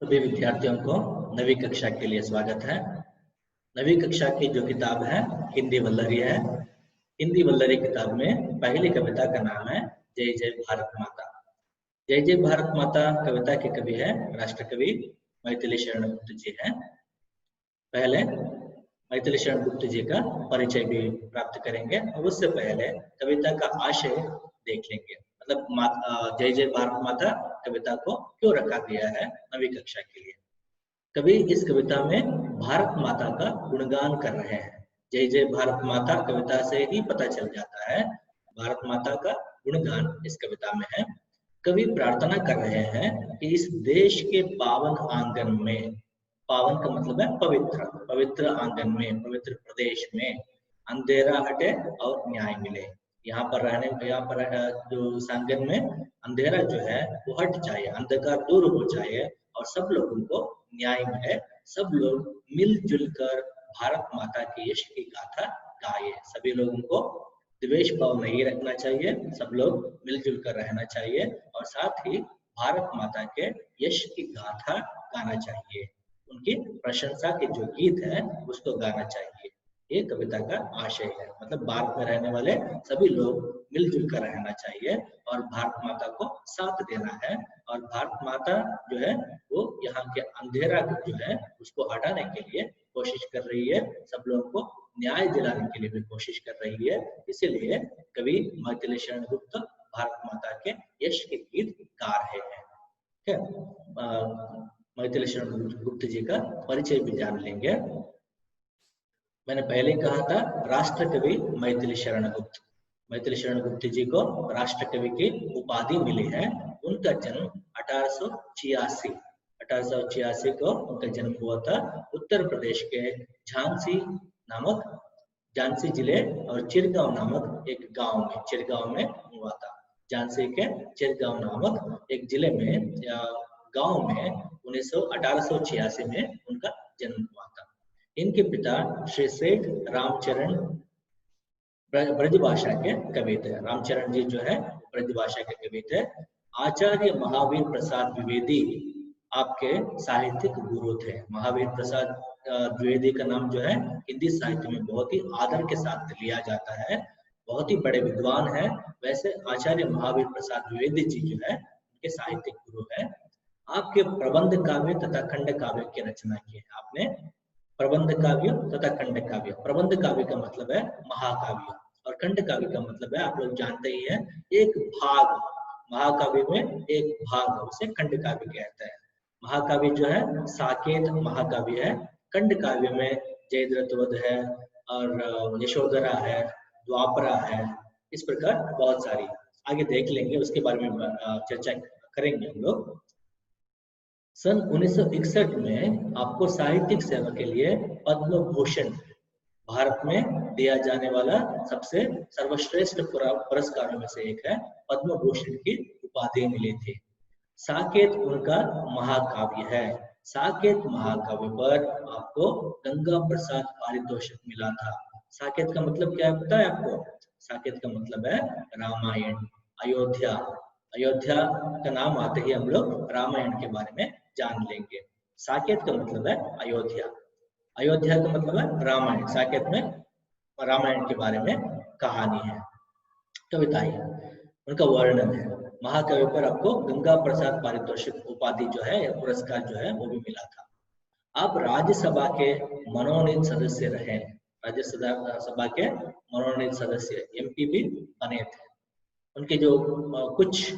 सभी विद्यार्थियों को नवी कक्षा के लिए स्वागत है। नवी कक्षा की जो किताब है हिंदी वल्लरी है। हिंदी वल्लरी किताब में पहली कविता का नाम है जय जय भारत माता। जय जय भारत माता कविता के कवि है राष्ट्र कवि मैथिली शरण गुप्त जी हैं। पहले मैथिली शरण गुप्त जी का परिचय भी प्राप्त करेंगे और उससे पहले कविता का आशय देख लेंगे। मतलब जय जय भारत माता कविता को क्यों रखा गया है नवी कक्षा के लिए। कवि इस कविता में भारत माता का गुणगान कर रहे हैं। जय जय भारत माता कविता से ही पता चल जाता है भारत माता का गुणगान इस कविता में है। कवि प्रार्थना कर रहे हैं कि इस देश के पावन आंगन में, पावन का मतलब है पवित्र, पवित्र आंगन में, पवित्र प्रदेश में अंधेरा हटे और न्याय मिले। यहाँ पर जो इस आंगन में अंधेरा जो है वो हट जाए, अंधकार दूर हो जाए और सब लोगों को न्याय मिले। सब लोग मिलजुल कर भारत माता की यश की गाथा गाए। सभी लोगों को द्वेष भाव नहीं रखना चाहिए, सब लोग मिलजुल कर रहना चाहिए और साथ ही भारत माता के यश की गाथा गाना चाहिए। उनकी प्रशंसा के जो गीत है उसको गाना चाहिए। ये कविता का आशय है। मतलब भारत में रहने वाले सभी लोग मिलजुल कर रहना चाहिए और भारत माता को साथ देना है। और भारत माता जो है वो यहाँ के अंधेरा जो है उसको हटाने के लिए कोशिश कर रही है, सब लोगों को न्याय दिलाने के लिए भी कोशिश कर रही है। इसीलिए कवि मैथिली शरण गुप्त भारत माता के यश के गीत गा रहे हैं। ठीक है, मैथिली शरण गुप्त जी का परिचय भी जान लेंगे। मैंने पहले कहा था राष्ट्र कवि मैथिली शरण गुप्त। मैथिली शरण गुप्त जी को राष्ट्र कवि की उपाधि मिली है। उनका जन्म 1886 को उनका जन्म हुआ था। उत्तर प्रदेश के झांसी जिले और चिरगांव नामक एक गांव में, चिरगांव में हुआ था। झांसी के चिरगांव नामक एक जिले में या गांव में 1886 में उनका जन्म हुआ था। इनके पिता श्री सेठ रामचरण ब्रजभाषा के कवि थे। रामचरण जी जो है ब्रजभाषा के कवि थे। आचार्य महावीर प्रसाद द्विवेदी आपके साहित्यिक गुरु थे। महावीर प्रसाद द्विवेदी का नाम जो है हिंदी साहित्य में बहुत ही आदर के साथ लिया जाता है, बहुत ही बड़े विद्वान है। वैसे आचार्य महावीर प्रसाद द्विवेदी जी जो है उनके साहित्यिक गुरु है। आपके प्रबंध काव्य तथा खंड काव्य की रचना की है आपने। प्रबंध काव्य तथा खंड काव्य, प्रबंध काव्य का मतलब है महाकाव्य और खंड काव्य का मतलब है आप लोग जानते ही हैं एक भाग। महाकाव्य में एक भाग उसे खंड काव्य कहते हैं। महाकाव्य जो है साकेत महाकाव्य है। खंड काव्य में जयद्रथवध है और यशोधरा है, द्वापरा है, इस प्रकार बहुत सारी आगे देख लेंगे, उसके बारे में चर्चा करेंगे हम लोग। सन 1961 में आपको साहित्यिक सेवा के लिए पद्म भूषण, भारत में दिया जाने वाला सबसे सर्वश्रेष्ठ पुरस्कारों में से एक है, पद्म भूषण की उपाधि मिली थी। साकेत उनका महाकाव्य है। साकेत महाकाव्य पर आपको गंगा प्रसाद पारितोषिक मिला था। साकेत का मतलब क्या पता है आपको? साकेत का मतलब है रामायण, अयोध्या। अयोध्या का नाम आते ही हम लोग रामायण के बारे में जान लेंगे। साकेत का मतलब है अयोध्या, अयोध्या का मतलब है रामायण। साकेत में रामायण के बारे में कहानी है, कविता है, उनका वर्णन है। महाकवि पर आपको गंगा प्रसाद पारितोषिक उपाधि जो है, पुरस्कार जो है वो भी मिला था। आप राज्यसभा के मनोनीत सदस्य रहे। राज्यसभा के मनोनीत सदस्य एमपी भी बने थे। उनके जो कुछ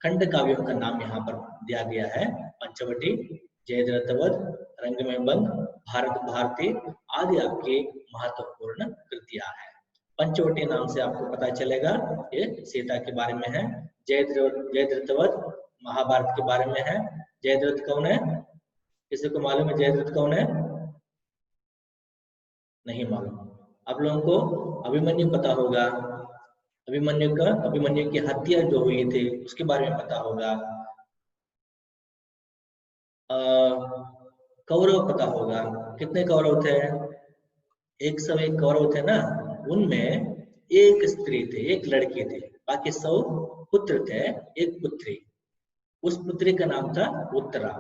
खंड काव्यों का नाम यहाँ पर दिया गया है, पंचवटी, जयद्रथवध, रंग में बंद, भारत भारती आदि आपकी महत्वपूर्ण कृतियां हैं। पंचवटी नाम से आपको पता चलेगा ये सीता के बारे में है। जयद्रथवध महाभारत के बारे में है। जयद्रथ कौन है? किसी को मालूम है जयद्रथ कौन है? नहीं मालूम। आप लोगों को अभिमन्यु पता होगा। अभिमन्यु की हत्या जो हुई थी उसके बारे में पता होगा। कौरव पता होगा। कितने कौरव थे? 101 कौरव थे ना। उनमें एक स्त्री थी, एक लड़की थी, बाकी 100 पुत्र थे, एक पुत्री। उस पुत्री का नाम था उत्तरा।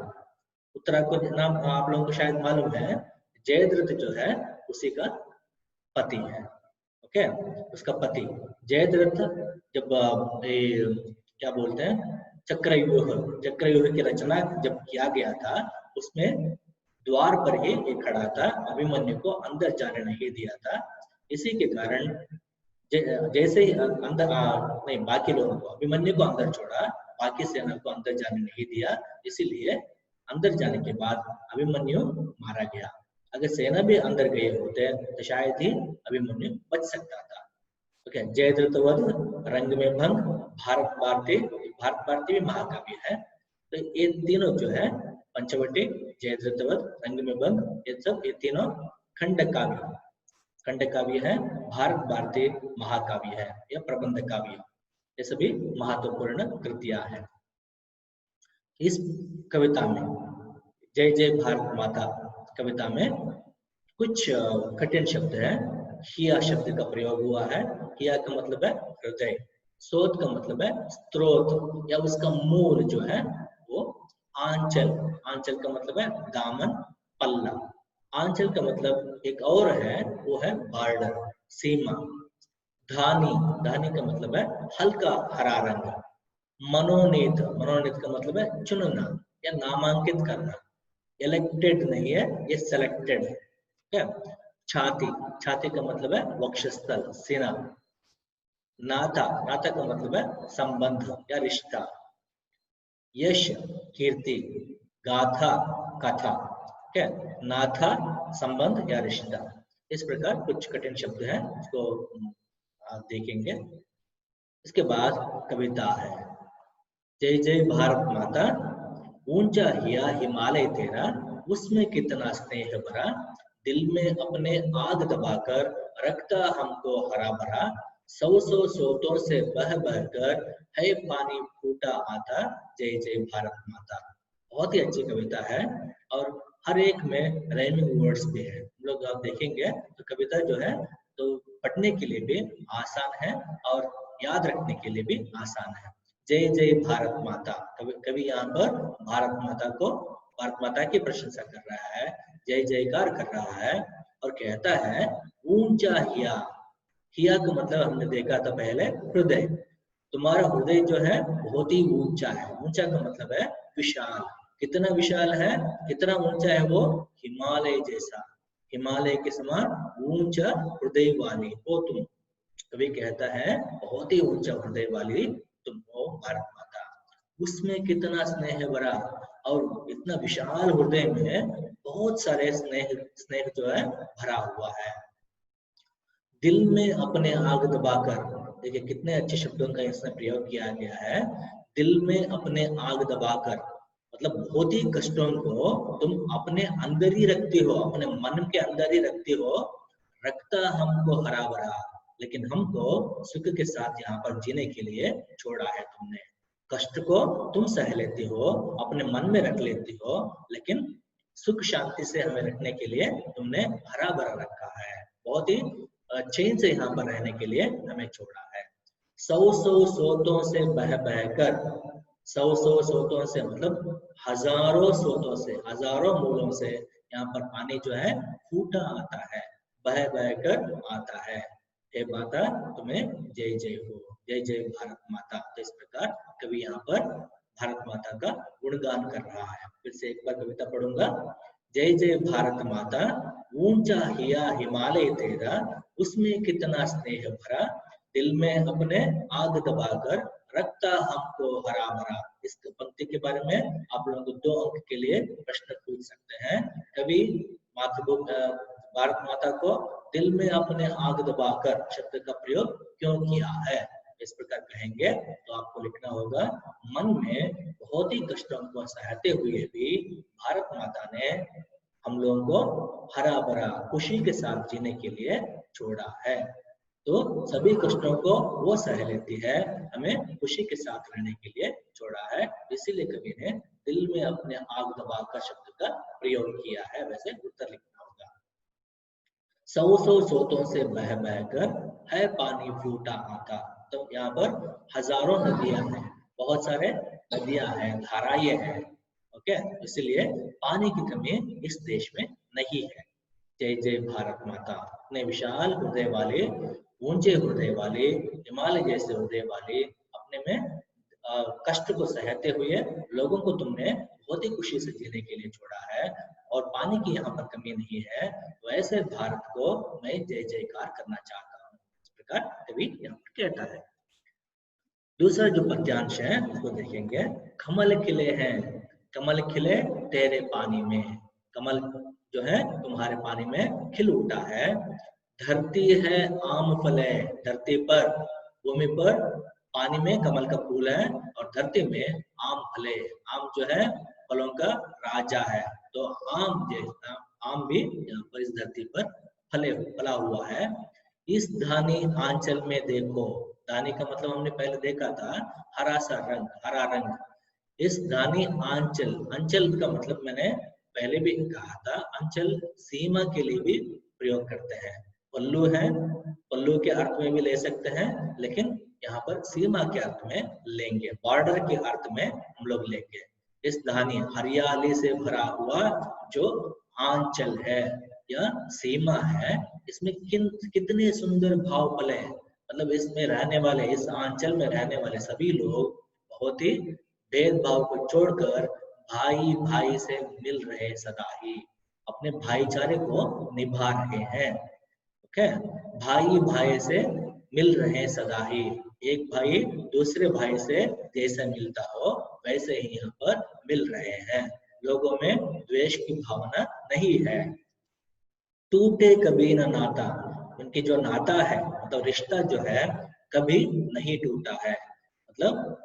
उत्तरा को नाम आप लोगों को शायद मालूम है, जयद्रथ जो है उसी का पति है। ओके, उसका पति जयद्रथ जब क्या बोलते हैं चक्रव्यूह की रचना जब किया गया था, उसमें द्वार पर ही ये खड़ा था, अभिमन्यु को अंदर जाने नहीं दिया था। इसी के कारण जैसे ही अंदर नहीं, बाकी लोगों को, अभिमन्यु को अंदर छोड़ा, बाकी सेना को अंदर जाने नहीं दिया। इसीलिए अंदर जाने के बाद अभिमन्यु मारा गया। अगर सेना भी अंदर गए होते तो शायद ही अभिमन्यु बच सकता था। ओके, जयद्रथवध, रंग में भंग, भारत भारती भी महाकाव्य है। तो ये तीनों जो है, पंचवटी, जयद्रथवध, रंग में भंग, ये तीनों खंड काव्य है, भारत भारती महाकाव्य है या प्रबंध काव्य। ये सभी महत्वपूर्ण कृतियां हैं। इस कविता में जय जय भारत माता कविता में कुछ कठिन शब्द है। हिया शब्द का प्रयोग हुआ है। हिया का मतलब है हृदय, स्रोत का मतलब है स्त्रोत या उसका मूल जो है वो आंचल। आंचल का मतलब है दामन, पल्ला। आंचल का मतलब एक और है, वो है बॉर्डर, सीमा। धानी, धानी का मतलब है हल्का हरा रंग। मनोनीत, मनोनीत का मतलब है चुनना या नामांकित करना। इलेक्टेड नहीं है, ये सेलेक्टेड है। क्या? छाती, छाती का मतलब है वक्षस्थल, सीना। नाथा, नाथा का मतलब है संबंध या रिश्ता। यश, कीर्ति। गाथा, कथा। क्या? नाथा, संबंध या रिश्ता। इस प्रकार कुछ कठिन शब्द हैं, इसको देखेंगे। इसके बाद कविता है। जय जय भारत माता, ऊंचा हिया हिमालय तेरा, उसमें कितना स्नेह भरा, दिल में अपने आग दबाकर रखता हमको हरा भरा, सौ सौ स्रोतों से बह बह कर है पानी फूटा आता, जय जय भारत माता। बहुत ही अच्छी कविता है और हर एक में राइमिंग वर्ड्स भी है। हम लोग आप देखेंगे तो कविता जो है तो पढ़ने के लिए भी आसान है और याद रखने के लिए भी आसान है। जय जय भारत माता, कवि यहाँ पर भारत माता की प्रशंसा कर रहा है, जय जयकार कर रहा है और कहता है ऊंचा हिया। हिया का मतलब हमने देखा था पहले, हृदय। तुम्हारा हृदय जो है बहुत ही ऊंचा है। ऊंचा का मतलब है विशाल। कितना विशाल है, कितना ऊंचा है वो? हिमालय जैसा, हिमालय के समान ऊंचा हृदय वाली हो तुम। कवि कहता है बहुत ही ऊंचा हृदय वाली तुम हो भारत माता। उसमें कितना स्नेह भरा, और इतना विशाल हृदय में बहुत सारे स्नेह स्नेह जो है भरा हुआ है। दिल में अपने आग दबाकर, देखिए कितने अच्छे शब्दों का इसमें प्रयोग किया गया है। दिल में अपने आग दबाकर मतलब बहुत ही कष्टों को तुम अपने अंदर ही रखते हो, अपने मन के अंदर ही रखते हो। रखता हमको हरा भरा, लेकिन हमको सुख के साथ यहाँ पर जीने के लिए छोड़ा है तुमने। कष्ट को तुम सह लेती हो, अपने मन में रख लेती हो, लेकिन सुख शांति से हमें रखने के लिए तुमने हरा भरा रखा है। बहुत ही चैन से यहाँ पर रहने के लिए हमें छोड़ा है। सौ सौ स्रोतों से बह बह कर, सौ सौ स्रोतों से मतलब हजारों स्रोतों से, हजारों मूलों से यहाँ पर पानी जो है फूटा आता है, बह बह कर आता है। हे माता तुम्हें जय जय हो, जय जय भारत माता। तो इस प्रकार कवि यहाँ पर भारत माता का गुणगान कर रहा है। फिर से एक बार कविता पढ़ूंगा। जय जय भारत माता, ऊंचा हिया हिमालय तेरा, उसमें कितना स्नेह भरा, दिल में अपने आग दबाकर रखता हमको हरा भरा। इस पंक्ति के बारे में आप लोगों को 2 अंक के लिए प्रश्न पूछ सकते हैं। कवि भारत माता को दिल में अपने आग दबाकर शब्द का प्रयोग क्यों किया है, इस प्रकार कहेंगे तो आपको लिखना होगा, मन में बहुत ही कष्टों को सहते हुए भी भारत माता ने हम लोगों को हरा भरा खुशी के साथ जीने के लिए छोड़ा है। तो सभी कष्टों को वो सह लेती है, हमें खुशी के साथ रहने के लिए छोड़ा है। इसीलिए कवि ने दिल में अपने आग दबाकर शब्द का प्रयोग किया है। वैसे उत्तर लिखना होगा। सौ सौ स्रोतों से बह बह कर है पानी फूटा आता। तो यहाँ पर हजारों नदियां हैं, बहुत सारे नदियां हैं, धाराएं हैं। ओके, इसलिए पानी की कमी इस देश में नहीं है। जय जय भारत माता। अपने विशाल हृदय वाले, ऊंचे हृदय वाले, हिमालय जैसे हृदय वाले, अपने में कष्ट को सहते हुए लोगों को तुमने बहुत ही खुशी से जीने के लिए छोड़ा है, और पानी की यहाँ पर कमी नहीं है। वैसे भारत को मैं जय जयकार करना चाहता हूँ। इस प्रकार कवि यहाँ पर कहता है। दूसरा जो पद्यांश है उसको देखेंगे। कमल खिले हैं, कमल खिले तेरे पानी में। कमल जो है तुम्हारे पानी में खिल उठा है। धरती है आम फले, धरती पर, भूमि पर पानी में कमल का फूल है, और धरती में आम फले। आम जो है फलों का राजा है, तो आम जैसा आम भी यहाँ पर इस धरती पर फला हुआ है। इस धानी आंचल में देखो, धानी का मतलब हमने पहले देखा था हरा सा रंग, हरा रंग। इस धानी आंचल, अंचल का मतलब मैंने पहले भी कहा था, अंचल सीमा के लिए भी प्रयोग करते हैं। पल्लू है, पल्लू के अर्थ में भी ले सकते हैं, लेकिन यहाँ पर सीमा के अर्थ में लेंगे, बॉर्डर के अर्थ में हम लोग लेंगे। इस धानी, हरियाली से भरा हुआ जो आंचल है या सीमा है, इसमें कितने सुंदर भाव पले हैं। मतलब इसमें रहने वाले, इस आंचल में रहने वाले सभी लोग बहुत ही भेदभाव को छोड़कर भाई भाई से मिल रहे सदा ही, अपने भाईचारे को निभा रहे हैं। ओके, भाई भाई से मिल रहे सदा ही। एक भाई दूसरे भाई से जैसा मिलता हो वैसे ही यहाँ पर मिल रहे हैं। लोगों में द्वेष की भावना नहीं है। टूटे कभी न नाता, उनकी जो नाता है मतलब रिश्ता जो है कभी नहीं टूटा है। मतलब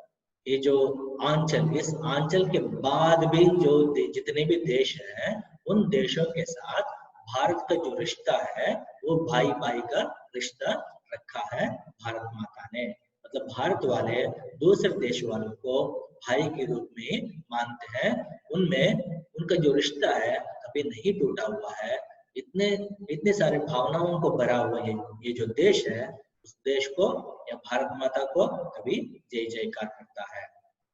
ये जो आंचल, इस आंचल के बाद भी जो जितने भी देश हैं, उन देशों के साथ भारत का जो रिश्ता है वो भाई भाई का रिश्ता रखा है भारत माता ने। मतलब भारत वाले दूसरे देश वालों को भाई के रूप में मानते हैं। उनमें उनका जो रिश्ता है कभी नहीं टूटा हुआ है। इतने इतने सारे भावनाओं को भरा हुआ ये जो देश है, उस देश को या भारत माता को कभी जय जयकार करता है।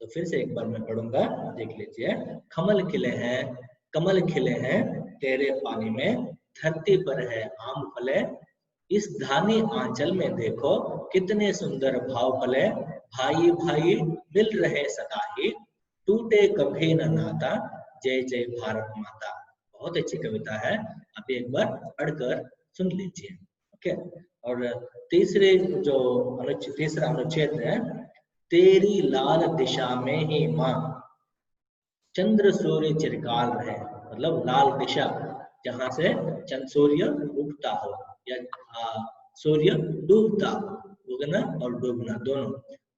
तो फिर से एक बार मैं पढ़ूंगा, देख लीजिए। कमल खिले हैं, कमल खिले हैं तेरे पानी में, धरती पर है आम फले। इस धानी आंचल में देखो कितने सुंदर भाव फले, भाई भाई मिल रहे सदा ही, टूटे कभी न नाता, जय जय भारत माता। बहुत अच्छी कविता है, आप एक बार पढ़कर सुन लीजिए। ओके, और तीसरा अनुच्छेद है, तेरी लाल दिशा में ही माँ चंद्र सूर्य चिरकाल रहे। मतलब लाल दिशा जहां से चंद्र सूर्य उगता हो या सूर्य डूबता हो, उगना और डूबना दोनों,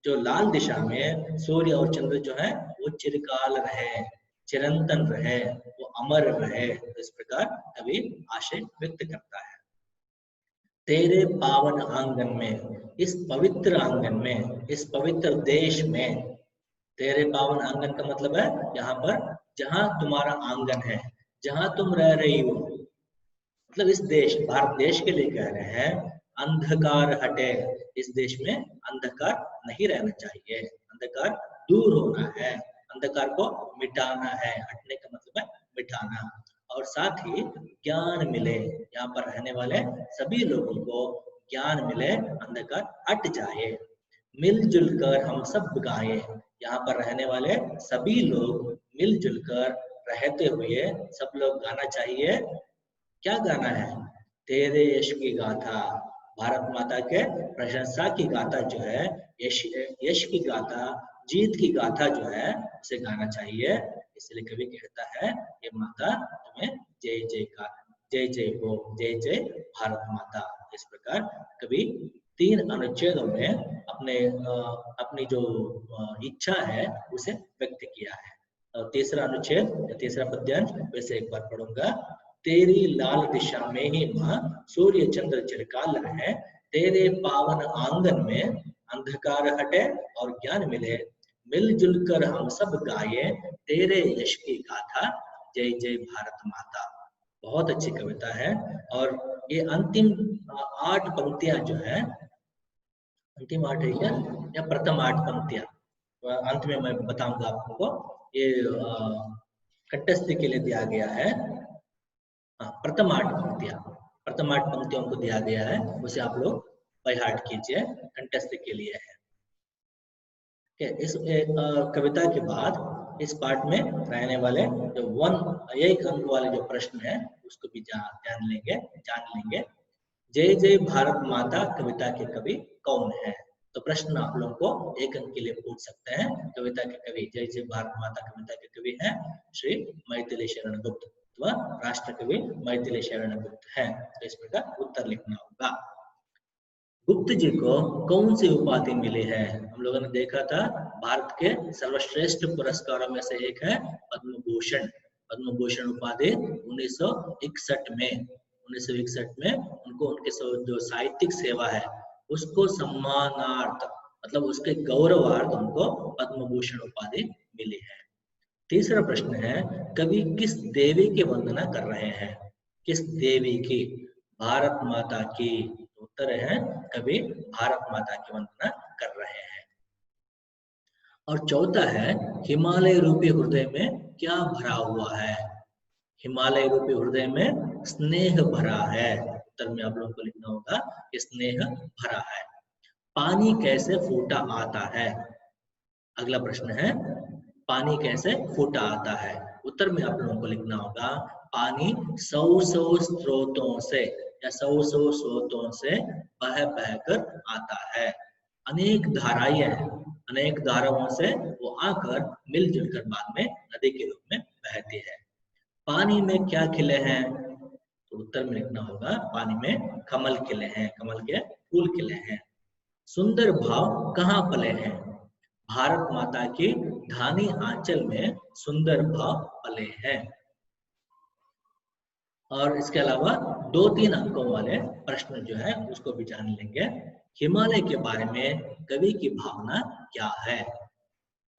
जो लाल दिशा में सूर्य और चंद्र जो है वो चिरकाल रहे, चिरंतन रहे, वो अमर रहे। तो इस प्रकार कवि आशय व्यक्त करता है। तेरे पावन आंगन में, इस पवित्र आंगन में, इस पवित्र देश में, तेरे पावन आंगन का मतलब है यहाँ पर जहां तुम्हारा आंगन है, जहां तुम रह रही हो। मतलब इस देश, भारत देश के लिए कह रहे हैं, अंधकार हटे। इस देश में अंधकार नहीं रहना चाहिए, अंधकार दूर होना है, अंधकार को मिटाना है। हटने का मतलब है मिटाना। और साथ ही ज्ञान मिले, यहाँ पर रहने वाले सभी लोगों को ज्ञान मिले, अंधकार हट जाए। मिलजुल कर हम सब गाए, यहाँ पर रहने वाले सभी लोग मिलजुल कर रहते हुए सब लोग गाना चाहिए। क्या गाना है? तेरे यश की गाथा, भारत माता के प्रशंसा की गाथा जो है, यश की गाथा, जीत की गाथा जो है उसे गाना चाहिए। इसलिए कवि कहता है ये माता तुम्हें जय जयकार, जय जय हो, जय जय भारत माता। इस प्रकार कवि 3 अनुच्छेदों में अपनी जो इच्छा है उसे व्यक्त किया है। तीसरा अनुच्छेद या तीसरा पद्यांश वैसे एक बार पढ़ूंगा। तेरी लाल दिशा में ही माँ सूर्य चंद्र चिरकाल रहे, तेरे पावन आंगन में अंधकार हटे और ज्ञान मिले। मिलजुल कर हम सब गाये तेरे यश की गाथा, जय जय भारत माता। बहुत अच्छी कविता है। और ये अंतिम 8 पंक्तियां जो है, अंतिम 8 है क्या या प्रथम 8 पंक्तियां, अंत में मैं बताऊंगा आपको। ये कंठस्थ के लिए दिया गया है प्रथम 8 पंक्तियां, प्रथम 8 पंक्तियों को दिया गया है, उसे आप लोग बाय हार्ट कीजिए, कंठस्थ के लिए है। इस कविता के बाद इस पार्ट में रहने वाले जो 1 अंक वाले जो प्रश्न है उसको भी जान लेंगे। जय जय भारत माता कविता के कवि कौन है? तो प्रश्न आप लोगों को 1 अंक के लिए पूछ सकते हैं। कविता के कवि, जय जय भारत माता कविता के कवि हैं श्री मैथिली शरण गुप्त अथवा राष्ट्र कवि मैथिली शरण गुप्त है। तो इस प्रकार उत्तर लिखना होगा। गुप्त जी को कौन सी उपाधि मिली है? हम लोगों ने देखा था भारत के सर्वश्रेष्ठ पुरस्कारों में से एक है पद्म भूषण। पद्म भूषण उपाधि 1961 में उनको उनके जो साहित्यिक सेवा है उसको सम्मानार्थ मतलब उसके गौरवार्थ उनको पद्म भूषण उपाधि मिली है। तीसरा प्रश्न है, कवि किस देवी की वंदना कर रहे हैं? किस देवी की? भारत माता की। उत्तर है कवि भारत माता की वंदना कर रहे हैं। और चौथा है, हिमालय रूपी हृदय में क्या भरा हुआ है? हिमालय रूपी हृदय में स्नेह भरा है। उत्तर में आप लोगों को लिखना होगा कि स्नेह भरा है। पानी कैसे फूटा आता है? अगला प्रश्न है, पानी कैसे फूटा आता है? उत्तर में आप लोगों को लिखना होगा पानी सौ स्रोतों से या सौ स्रोतों से बह कर आता है। अनेक धाराएं हैं, अनेक धाराओं से वो आकर मिलजुल कर बाद में नदी के रूप में बहती है। पानी में क्या खिले हैं? तो उत्तर में लिखना होगा पानी में कमल खिले हैं, कमल के फूल खिले हैं। सुंदर भाव कहाँ पले हैं? भारत माता की धानी आंचल में सुंदर भाव पले हैं। और इसके अलावा 2-3 अंकों वाले प्रश्न जो है उसको भी जान लेंगे। हिमालय के बारे में कवि की भावना क्या है?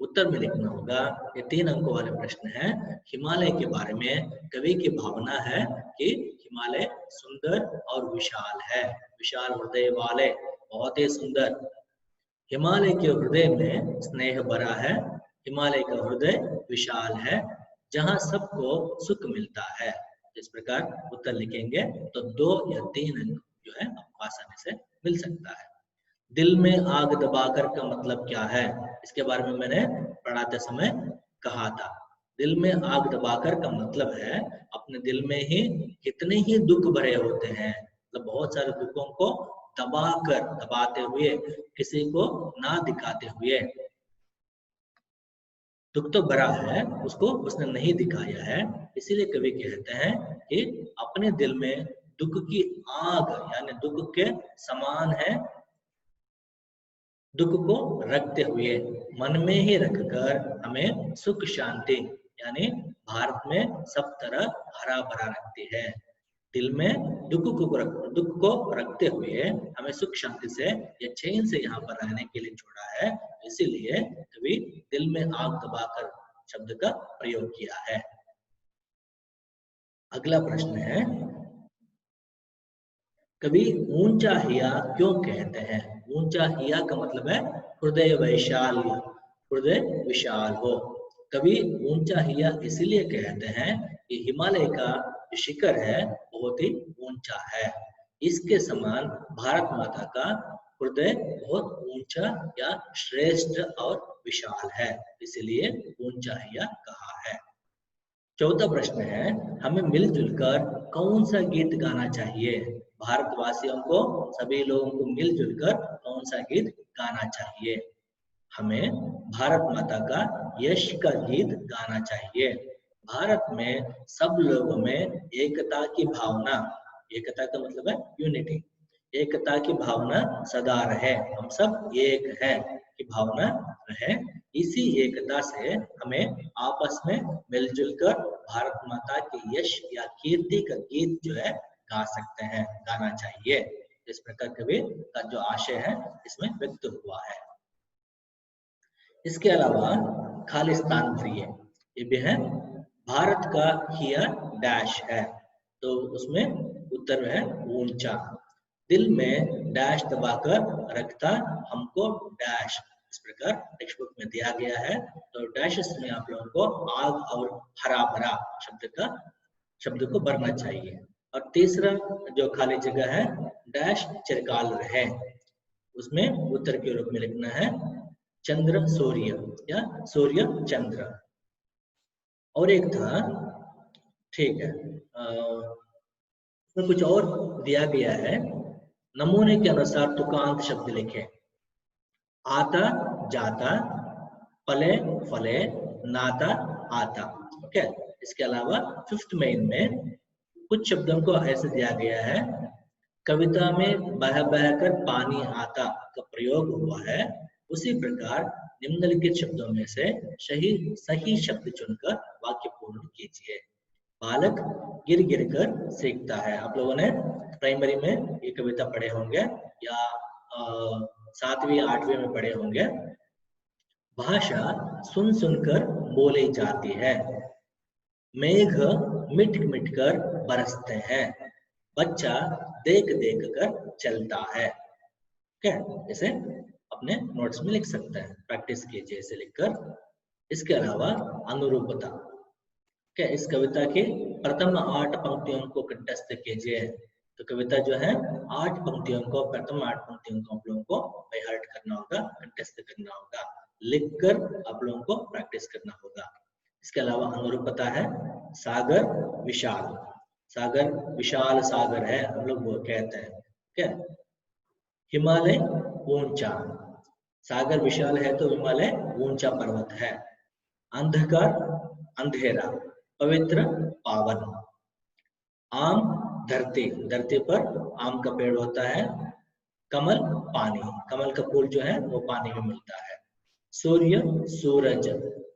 उत्तर में लिखना होगा, ये 3 अंकों वाले प्रश्न है। हिमालय के बारे में कवि की भावना है कि हिमालय सुंदर और विशाल है, विशाल हृदय वाले, बहुत ही सुंदर। हिमालय के हृदय में स्नेह भरा है, हिमालय का हृदय विशाल है, जहाँ सबको सुख मिलता है। इस प्रकार उत्तर लिखेंगे तो 2 या 3 अंक जो है आपको आसानी से मिल सकता है। दिल में आग दबाकर का मतलब क्या है? इसके बारे में मैंने पढ़ाते समय कहा था। दिल में आग दबाकर का मतलब है अपने दिल में ही कितने ही दुख भरे होते हैं, मतलब बहुत सारे दुखों को दबाते हुए, किसी को ना दिखाते हुए। दुख तो भरा है, उसको उसने नहीं दिखाया है, इसीलिए कवि कहते हैं कि अपने दिल में दुख की आग यानी दुख के समान है, दुख को रखते हुए मन में ही रखकर हमें सुख शांति यानी भारत में सब तरह हरा भरा रखती है। दिल में दुख को रखते हुए हमें सुख शांति से या चैन से यहाँ पर रहने के लिए छोड़ा है, इसीलिए कभी दिल में आग दबाकर शब्द का प्रयोग किया है। अगला प्रश्न है, कभी ऊंचा हिया क्यों कहते हैं? ऊंचा हिया का मतलब है हृदय वैशाल्य, हृदय विशाल हो। कभी ऊंचा हिया इसलिए कहते हैं कि हिमालय का जो शिखर है बहुत ही ऊंचा है, इसके समान भारत माता का हृदय बहुत ऊंचा या श्रेष्ठ और विशाल है, इसलिए ऊंचा हिया कहा है। चौथा प्रश्न है, हमें मिलजुल कर कौन सा गीत गाना चाहिए? भारतवासियों को, सभी लोगों को मिलजुल कर कौन सा गीत गाना चाहिए? हमें भारत माता का यश का गीत गाना चाहिए। भारत में सब लोगों में एकता की भावना, एकता का मतलब है यूनिटी, एकता की भावना सदा रहे, हम सब एक हैं की भावना रहे। इसी एकता से हमें आपस में मिलजुल कर भारत माता के यश या कीर्ति का गीत जो है गा सकते हैं, गाना चाहिए। इस प्रकार कवि का जो आशय है इसमें व्यक्त हुआ है। इसके अलावा खालिस्तान प्रिय ये भी है, भारत का हिया डैश है, तो उसमें उत्तर है ऊंचा। दिल में डैश दबाकर रखता हमको डैश, इस प्रकार टेक्स्ट बुक में दिया गया है। तो डैशेस में आप लोगों को आग और हरा भरा शब्द को भरना चाहिए। और तीसरा जो खाली जगह है डैश चिरकाल रहे, उसमें उत्तर के रूप में लिखना है चंद्र सूर्य या सूर्य चंद्र। और एक था, ठीक है, कुछ और दिया गया है, नमूने के अनुसार तुकांत शब्द लिखें। आता जाता, पले फले, नाता आता। ओके, इसके अलावा फिफ्थ मेन में कुछ शब्दों को ऐसे दिया गया है, कविता में बह बह कर पानी आता का प्रयोग हुआ है, उसी प्रकार निम्नलिखित शब्दों में से सही शब्द चुनकर वाक्य पूर्ण कीजिए। बालक गिर गिर कर सीखता है। आप लोगों ने प्राइमरी में ये कविता पढ़े होंगे या 7वीं 8वीं में पढ़े होंगे। भाषा सुन सुनकर बोली जाती है, मेघ मिट मिट कर बरसते हैं, बच्चा देख देख कर चलता है। क्या इसे अपने नोट्स में लिख सकते हैं, प्रैक्टिस कीजिए इसे लिखकर। इसके अलावा अनुरूपता, क्या इस कविता के प्रथम 8 पंक्तियों को कंठस्थ कीजिए। तो कविता जो है 8 पंक्तियों को, प्रथम 8 पंक्तियों को आप लोगों को बाय हार्ट करना होगा, कंठस्थ करना होगा, लिखकर आप लोगों को प्रैक्टिस करना होगा। इसके अलावा अनुरूपता है सागर विशाल, सागर विशाल सागर है हम लोग वो कहते हैं। क्या हिमालय ऊंचा, सागर विशाल है तो हिमालय ऊंचा पर्वत है। अंधकार अंधेरा, पवित्र पावन। आम धरती, धरती पर आम का पेड़ होता है। कमल पानी, कमल का फूल जो है वो पानी में मिलता है। सूर्य सूरज,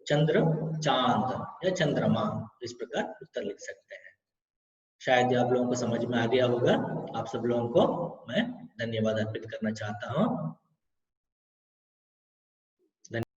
चंद्र चांद या चंद्रमा। इस प्रकार उत्तर लिख सकते हैं। शायद आप लोगों को समझ में आ गया होगा। आप सब लोगों को मैं धन्यवाद अर्पित करना चाहता हूँ।